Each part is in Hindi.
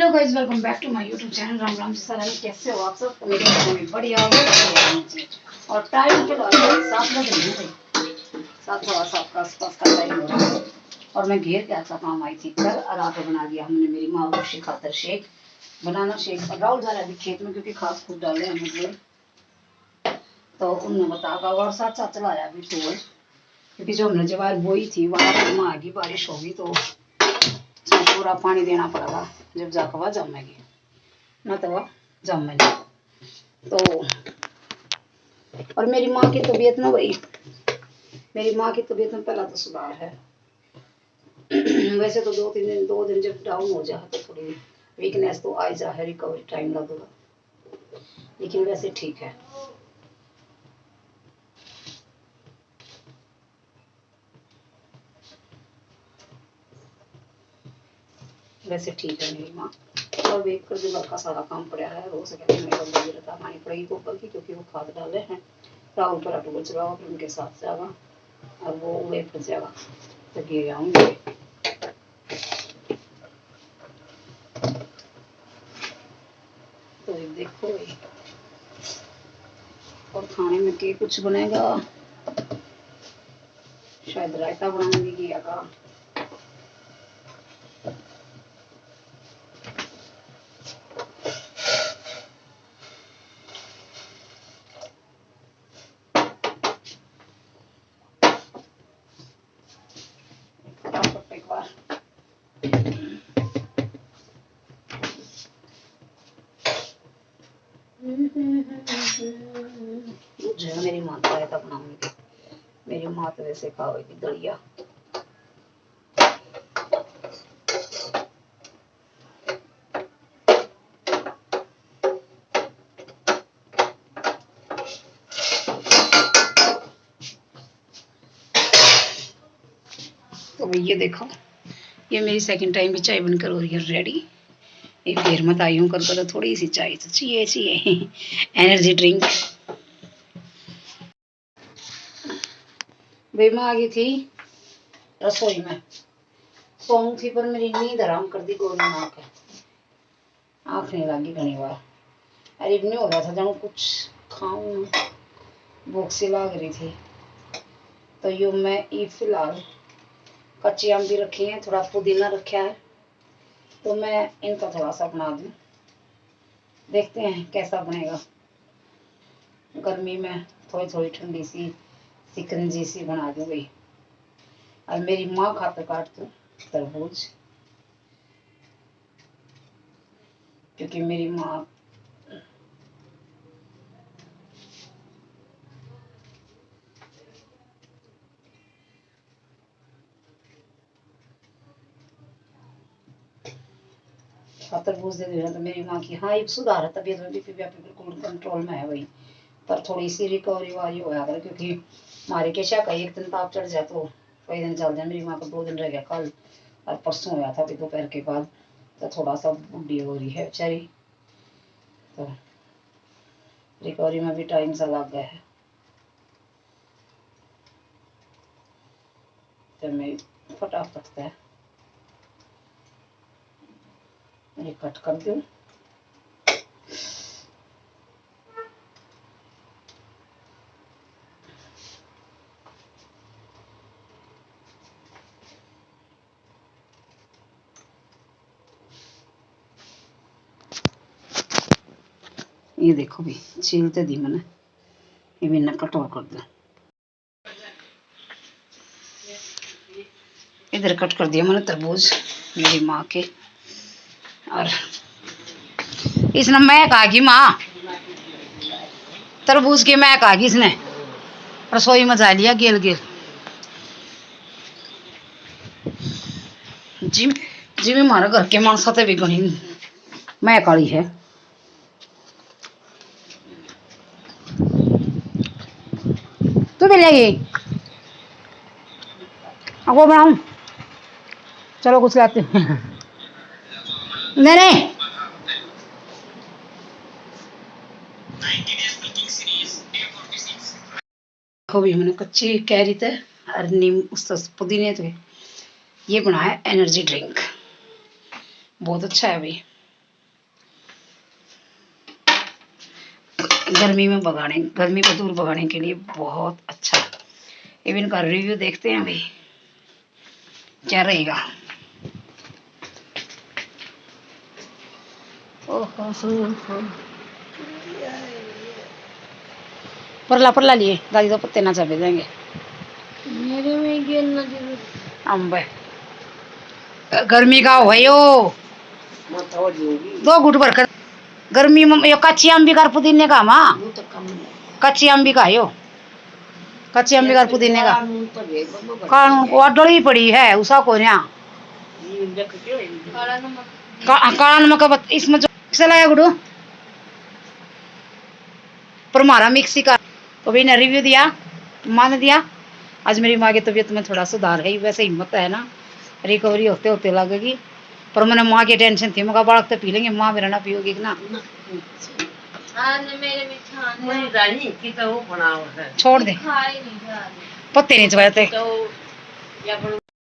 Hello guys, welcome back to my YouTube channel. Ram Ram sir, कैसे हो आप सब? मेरे घर में बढ़िया हो। और टाइम के बाद 7 बज रहे हैं, 7:15 का आसपास का टाइम हो रहा है। और मैं घेर के अच्छा काम आई थी कल, और आटा बना दिया हमने मेरी माँ को खातर शेक, बनाना शेक। राहुल जा रहा है अभी खेत में क्योंकि खास खुद डाले हैं मतलब, तो उन्होंने बताया और साथ साथ चलाया अभी तो, क्योंकि जो हमने जवार बोई थी वहाँ माँ आगी बारिश होगी तो पूरा पानी देना पड़ेगा, जब जाकर वह जमेगी, न तो वह जमेगी। तो और मेरी माँ की तबीयत ना भाई, मेरी माँ की तबीयत में पहला तो सुधार है। वैसे तो 2 दिन जब डाउन हो जाए तो थोड़ी वीकनेस तो आ जाए, रिकवरी टाइम लगेगा, लेकिन वैसे ठीक है। वैसे ठीक है मेरी माँ। और वेट कर जो घर का सारा काम पड़ा है, हो सके तो मेरा लगी रहता पानी पड़ेगी गोबर की, क्योंकि वो खाद डाले हैं। राहुल पर ऑटो चलाओ फिर उनके साथ जाएगा, और वो वे पर जाएगा तो गिर आऊँगी। तो देखो भाई, और खाने में के कुछ बनेगा, शायद रायता बनाऊंगी घिया का। एक बार मुझे मेरी माँ का रायता बनाऊंगी, मेरी माँ तो वैसे खाओगी दलिया। तो ये देखो, ये मेरी सेकंड टाइम भी चाय बनकर हो रही है रेडी। एक देर मत आई हूँ कर थोड़ी सी चाय तो चाहिए एनर्जी ड्रिंक। बेमा आ गई थी रसोई में, सोऊं थी पर मेरी नींद आराम कर दी गोली माँ के, आँख नहीं लगी घनी बार। अरे नहीं हो रहा था जानू कुछ खाऊं, भूख सी लग रही थी। तो यूँ मैं ये फिलहाल कच्ची आम भी रखी है, थोड़ा पुदीना रखा है, तो मैं इनका थोड़ा सा बना दूँ, देखते हैं कैसा बनेगा। गर्मी में थोड़ी थोड़ी ठंडी सी सिकंजी सी बना दूँ भाई। और मेरी माँ खातर काट दूँ तरबूज, क्योंकि मेरी माँ तरबूज दे देना। तो मेरी माँ की हाँ एक सुधार है, तबीयत में बीपी बिल्कुल कंट्रोल में है भाई, पर थोड़ी सी रिकवरी वाली हो अगर, क्योंकि हमारे केशा का एक दिन ताप चढ़ जाए तो कई दिन चल जाए। मेरी माँ को 2 दिन रह गया, कल और परसों हुआ था अभी दोपहर के बाद, तो थोड़ा सा बुढ़ी हो रही है बेचारी, तो रिकवरी में भी टाइम सा लग गया है। तो मैं फटाफट से ये कट कर दूँ। ये देखो भी छीलते दी मैंने, ये भी न कटवा कर दो। इधर कट कर दिया मैंने तरबूज मेरी माँ के, और इसने महक आ गई माँ, तरबूज की महक आ गई इसने, रसोई में जा लिया गेल गेल। जी जी में हमारे घर के मानसा भी घनी महक आई है। तू भी लेगी अब वो बनाऊं, चलो कुछ लाते हैं। नहीं नहीं देखो भी मैंने कच्ची कैरी थे और नीम उस पुदीने थे, ये बनाया एनर्जी ड्रिंक, बहुत अच्छा है भाई। गर्मी को दूर भगाने के लिए बहुत अच्छा। अब इनका रिव्यू देखते हैं भाई क्या रहेगा। परला लिए दादी तो पत्ते ना चाबे देंगे मेरे में गिरना अम्ब गर्मी का भयो दो घुट भर कर गर्मी में यो कच्ची अम्बी का पुदीने का माँ कच्ची अम्बी का यो कच्ची अम्बी का पुदीने का कानून को डली पड़ी है उसा को यहाँ काला नमक इसमें जो चलाया गुडू पर हमारा मिक्सी का तो भाई ने रिव्यू दिया मान दिया। आज मेरी माँ की तबीयत में थोड़ा सुधार है, वैसे हिम्मत है ना रिकवरी होते होते लगेगी, पर मैंने माँ की टेंशन थी मगर बालक तो पी लेंगे, माँ मेरा ना पियोगी ना छोड़ दे पत्ते नहीं चबाते।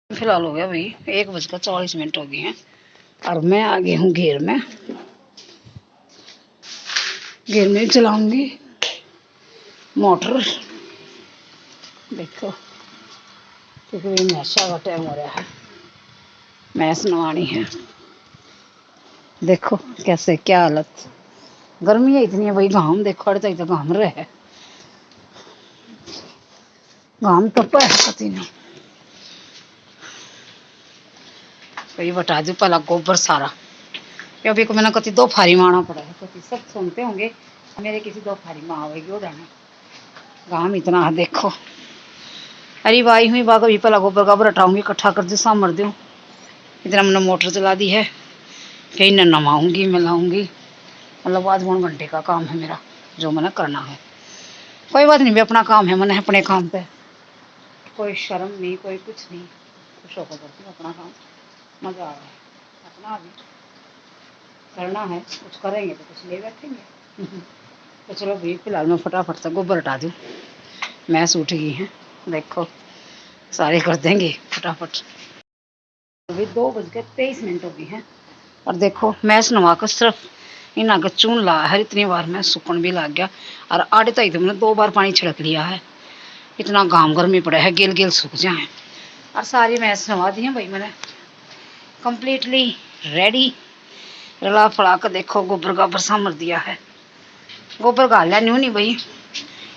फिलहाल हो गया भाई 1:40 हो गए हैं और मैं आ गई हूँ घेर में चलाऊंगी मोटर। देखो क्योंकि मैशा का टाइम हो रहा है, मैस नवानी है। देखो कैसे क्या हालत, गर्मी है इतनी है भाई, घाम देखो अड़ता ही तो घाम रहे है, घाम तप है कति नहीं भाई। बता दू पहला गोबर सारा अभी को मैंने कति 2 फारी मारना पड़ा है, कति सब सुनते होंगे मेरे किसी 2 फारी माँ होगी उड़ाने, घाम इतना है देखो। अरे भाई हुई बाग अभी पहला गोबर गाबर हटाऊंगी इकट्ठा कर दू सामर दूँ, इतना मैंने मोटर चला दी है कहीं न नवाऊंगी मिलाऊंगी, मतलब आज 1 घंटे का काम है मेरा जो मैंने करना है। कोई बात नहीं भी अपना काम है, मैंने अपने काम पे कोई शर्म नहीं कोई कुछ नहीं, खुश होकर करती हूँ अपना काम, मजा आ रहा है अपना भी करना है, कुछ करेंगे तो कुछ ले बैठेंगे तो चलो भाई फिलहाल मैं फटाफट से गोबर हटा दूँ, मैस उठ गई है देखो सारे कर देंगे फटाफट। अभी 2:23 हो गई हैं और देखो मैस नवा कर सिर्फ इन आगे चून ला है, इतनी बार मैं सुकन भी लग गया और आड़े तक तो मैंने 2 बार पानी छिड़क लिया है, इतना घाम गर्मी पड़ा है गेल गेल सूख जाए और सारी मैस नवा दी है भाई मैंने कंप्लीटली रेडी। रला फड़ा कर देखो गोबर गाबर सामर दिया है, गोबर गाल लिया नहीं भाई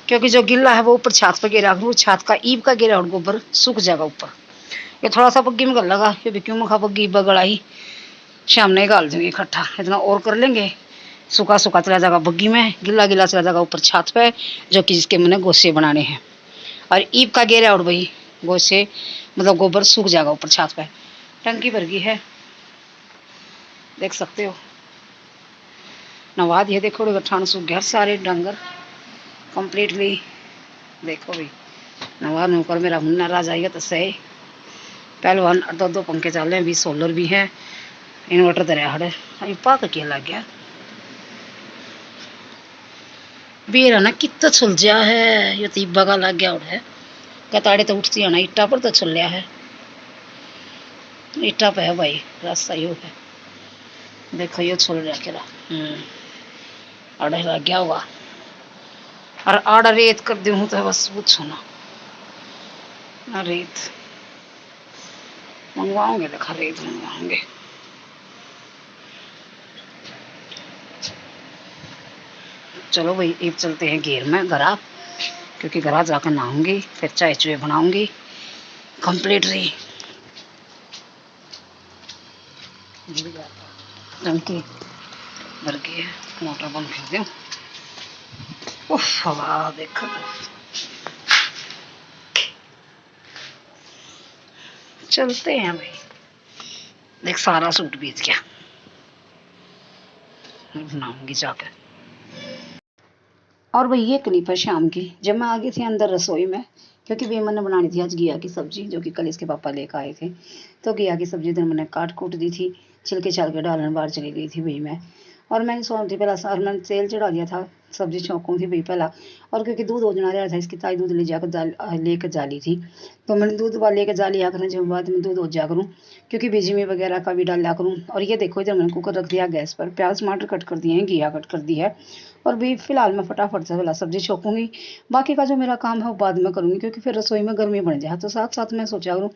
क्योंकि जो गिल्ला है वो ऊपर छात पर गिरा, वो छात का ईब का गिरा और गोबर सूख जाएगा ऊपर। ये थोड़ा सा पग्गी में गल लगा क्योंकि क्यों मखा पग्गी बगड़ाई शाम नहीं गाल दूंगी इकट्ठा, इतना और कर लेंगे, सूखा सूखा चला जाएगा बग्गी में, गिल्ला गिला चला जाएगा ऊपर छात पे जो कि जिसके मैंने गोसे बनाने हैं और ईब का गिरा और भाई गोसे मतलब गोबर सूख जाएगा ऊपर छात पे। टंकी भर गई है देख सकते हो, नवा दिए देखो ठान सूख गया सारे डंगर कंप्लीटली। देखो भाई नवा नौकर मेरा मुन्ना राज आएगा तो सही, पहलवान 2 पंखे चल रहे हैं, भी सोलर भी है, इन्वर्टर दरिया हड़े अभी पाक क्या लग गया बेरा ना कितना छुल जा है, ये तो बगा लग गया उड़े कताड़े तो उठती है ना ईटा पर तो छुल लिया है, ईटा पे है भाई रास्ता यो है देखो ये छुल रहा केरा आड़े लग गया होगा और आड़ा रेत कर दूँ तो बस पूछो ना रेत मंगवाओगे, देखा रेत मंगवाओगे। चलो भाई अब चलते हैं घेर में घरा, क्योंकि घरा जाकर नहाऊंगी फिर चाय चुए बनाऊंगी कंप्लीटली। टंकी भर गई है, मोटर बंद कर दूँ। उफ हवा देखो चलते हैं भाई, देख सारा सूट बीत गया, बनाऊंगी जाकर। और भाई ये क्लिप है शाम की जब मैं आ गई थी अंदर रसोई में, क्योंकि भी मैंने बनानी थी आज घिया की सब्जी जो कि कल इसके पापा लेकर आए थे, तो घिया की सब्जी इधर मैंने काट कूट दी थी, छिलके छाल के डालने बाहर चली गई थी भाई मैं, और मैंने सोची थी पहला मैंने तेल चढ़ा दिया था सब्जी छौंकूँ थी भाई पहला। और क्योंकि दूध ओजना रहा था, इसकी ताई दूध ले जाकर लेकर जाली थी, तो मैंने दूध वाले लेकर जा लिया करूँ, जब बाद में दूध हो जा करूँ, क्योंकि बीजी में वगैरह का भी डाला करूँ। और ये देखो इधर मैंने कुकर रख दिया गैस पर, प्याज टमाटर कट कर दिए हैं, घिया कट कर दी है। और भी फिलहाल मैं फटाफट से वाला सब्जी छौंकूँगी, बाकी का जो मेरा काम है वो बाद में करूँगी, क्योंकि फिर रसोई में गर्मी बढ़ जाए। तो साथ साथ मैं सोचा करूँ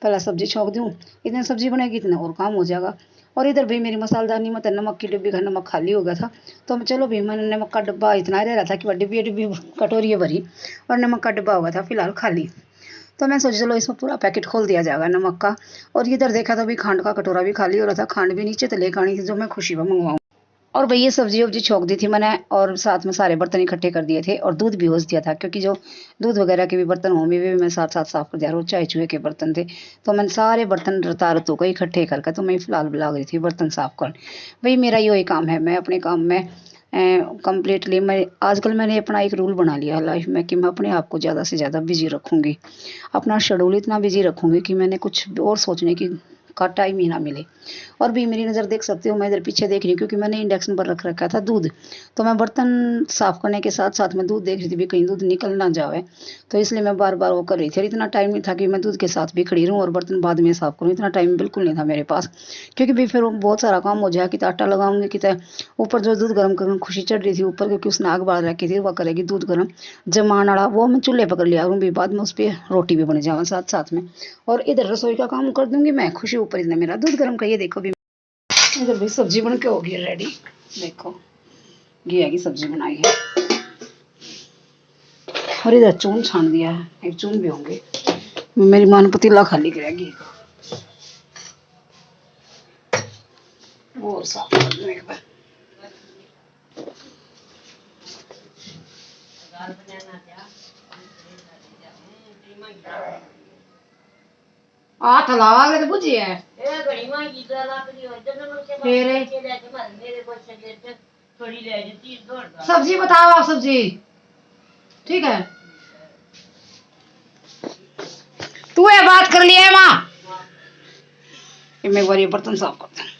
पहला सब्जी छौंक दूँ, इतनी सब्जी बनेगी इतना और काम हो जाएगा। और इधर भी मेरी मसालेदार मतलब नमक की डिब्बी का नमक खाली हो गया था, तो मैं चलो भी मैंने नमक का डब्बा इतना ही रह रहा था कि डिब्बी डिब्बी कटोरी भरी और नमक का डब्बा हुआ था फिलहाल खाली। तो मैं सोचा चलो इसमें पूरा पैकेट खोल दिया जाएगा नमक का। और इधर देखा तो भी खांड का कटोरा भी खाली हो रहा था, खांड भी नीचे तले खानी थी जो मैं खुशी में मंगवाऊँ। और भई ये सब्जी वब्जी छौंक दी थी मैंने, और साथ में सारे बर्तन इकट्ठे कर दिए थे और दूध भी होस दिया था, क्योंकि जो दूध वगैरह के भी बर्तन हों भी मैं साथ साथ साफ कर दिया। रोज चाय चूहे के बर्तन थे, तो मैंने सारे बर्तन रता रतों को इकट्ठे करके तो मैं फिलहाल लग रही थी बर्तन साफ कर। भाई मेरा यही काम है, मैं अपने काम में कम्प्लीटली मैं आजकल मैंने अपना एक रूल बना लिया है लाइफ में कि मैं अपने आप को ज़्यादा से ज़्यादा बिजी रखूँगी, अपना शेड्यूल इतना बिजी रखूँगी कि मैंने कुछ और सोचने की का टाइम ही ना मिले। और भी मेरी नज़र देख सकते हो, मैं इधर पीछे देख रही हूँ क्योंकि मैंने इंडक्शन पर रख रखा था दूध, तो मैं बर्तन साफ करने के साथ साथ में दूध देख रही थी भी कहीं दूध निकल ना जाए, तो इसलिए मैं बार बार वो कर रही थी। और इतना टाइम नहीं था कि मैं दूध के साथ भी खड़ी रहूँ और बर्तन बाद में साफ करूँ, इतना टाइम बिल्कुल नहीं था मेरे पास, क्योंकि भी फिर बहुत सारा काम हो जाए कि आटा लगाऊंगी कि ऊपर जो दूध गर्म करूँ, खुशी चढ़ रही थी ऊपर क्योंकि उसने आग बाल रखी थी, वह करेगी दूध गर्म जमान वाला, वो मैं चूल्हे पकड़ लिया करूँ भी, बाद में उस पर रोटी भी बन जाए साथ साथ में। और इधर रसोई का काम कर दूंगी मैं, खुशी ऊपर इतना मेरा दूध गर्म का। ये देखो भी इधर भी सब्जी बन के होगी रेडी, देखो घिया की सब्जी बनाई है। और इधर चून छान दिया है, एक चून भी होंगे, मेरी मां ने पतीला खाली कराया घी का, वो साफ कर दूं एक बार। हाथ हलावा के तो बुझी है फिर सब्जी बताओ आप, सब्जी ठीक है, तू ये बात कर लिया है माँ, मैं एक बार ये बर्तन साफ करता हूँ।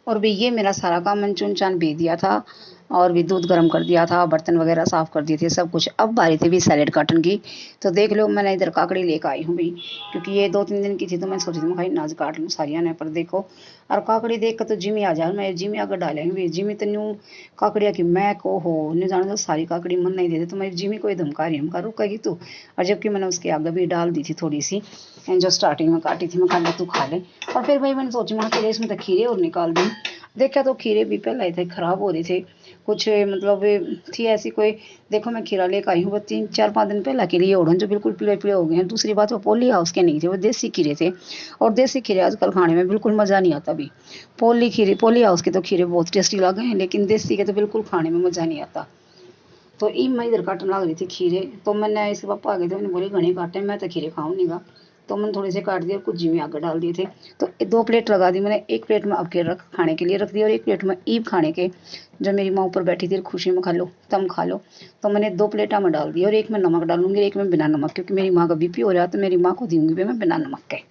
और भी ये मेरा सारा काम मैंने चुन चान भेज दिया था, और भी दूध गर्म कर दिया था, बर्तन वगैरह साफ कर दिए थे सब कुछ। अब बारी थी भी सैलेड काटन की, तो देख लो मैंने इधर काकड़ी लेकर आई हूँ भाई, क्योंकि ये 2-3 दिन की थी, तो मैं सोची थी मैं नाज काट लूँ सारिया ने, पर देखो और काकड़ी देख कर तो जिमी आ जाए, मैं जिमी आकर डालेंगे जिमी तो न्यू काकड़िया की मैं को हो नहीं जाने तो सारी काकड़ी मन नहीं देते, तो मैं जिमी को ही धमका रही हूँ रुकेगी तू। और जबकि मैंने उसके आगे भी डाल दी थी थोड़ी सी, जो स्टार्टिंग में काटी थी, मैं कहा तू खा ले। और फिर भाई मैंने सोची मैं इसमें तो खीरे और निकाल दूँ, देखा तो खीरे भी पहले थे खराब हो रहे थे कुछ, मतलब थी ऐसी कोई, देखो मैं खीरा लेकर आई हूँ, वो 3-4-5 दिन पहले के लिए ओढ़न जो बिल्कुल पीले पीले हो गए हैं। दूसरी बात वो पोली हाउस के नहीं थे, वो देसी खीरे थे, और देसी खीरे आजकल खाने में बिल्कुल मज़ा नहीं आता भी। पोली हाउस के तो खीरे बहुत टेस्टी लगे हैं, लेकिन देसी के तो बिल्कुल खाने में मज़ा नहीं आता। तो ई मैं इधर काटने लग रही थी खीरे, तो मैंने इसके पापा आ गए थे, मैंने बोले घने काटे, मैं तो खीरे खाऊँ नहीं गा, तो मैंने थोड़े से काट दिए और कुछ जी में आगे डाल दिए थे। तो 2 प्लेट लगा दी मैंने, एक प्लेट में अब के रख खाने के लिए रख दिया, और एक प्लेट में ईब खाने के, जब मेरी माँ ऊपर बैठी थी खुशी में खा लो तम खा लो, तो मैंने 2 प्लेटा में डाल दिया, और एक में नमक डालूंगी, एक में बिना नमक, क्योंकि मेरी माँ का बीपी हो रहा है, तो मेरी माँ को दूंगी मैं बिना नमक के।